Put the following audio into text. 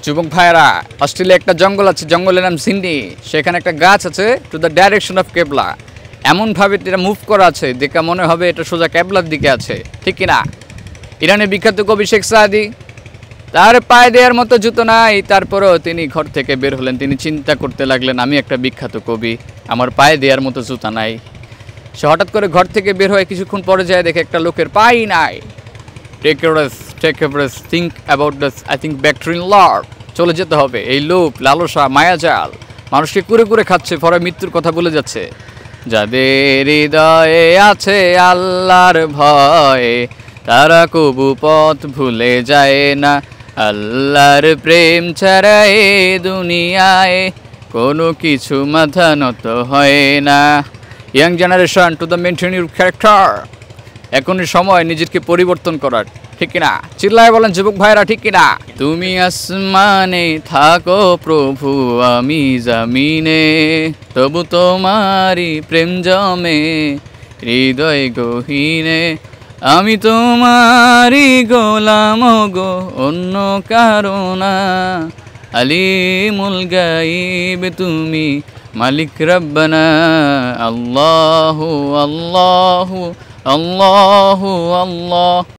যুবক ভাইরা, অস্ট্রেলিয়া একটা জঙ্গল আছে, জঙ্গলের নাম সিন্ডি। সেখানে একটা গাছ আছে টু দ্য ডাইরেকশন অফ কেবলা। এমনভাবে এটা মুভ করা আছে, দেখা মনে হবে এটা সোজা কেবলার দিকে আছে, ঠিক কিনা? ইরানের বিখ্যাত কবি শেখ সাদি, তার পায়ে দেওয়ার মতো জুতো নাই, তারপরেও তিনি ঘর থেকে বের হলেন। তিনি চিন্তা করতে লাগলেন, আমি একটা বিখ্যাত কবি, আমার পায়ে দেওয়ার মতো জুতা নাই। সে হঠাৎ করে ঘর থেকে বের হয়ে কিছুক্ষণ পরে যায়, দেখে একটা লোকের পাই নাই। Take a rest, think about this, I think back to England. চলে যেতে হবে। এই লোভ, লালসা, মায়াজাল মানুষকে কুরে কুরে খাচ্ছে, পরে মৃত্যুর কথা বলে যাচ্ছে। যাদের হৃদয়ে আছে আল্লাহর ভয়, তারা কবু পথ ভুলে যায় না। আল্লাহর প্রেম ছাড়া এ দুনিয়ায় কোনো কিছু মাথা নত হয় না। Young generation, to the maintain your character. এখনই সময় নিজেকে পরিবর্তন করার, ঠিক কিনা? চিল্লায় বলেন যুবক ভাইরা, ঠিক কিনা? তুমি আসমানে থাকো প্রভু, আমি জামিনে, তবু তোমারই প্রেম জমে হৃদয় গহীনে। আমি তোমারই গোলাম গো, অন্য কারণা। আলিমুল গাইব তুমি, মালিক রব্বানা। আল্লাহু আল্লাহু আল্লাহু আল্লাহ।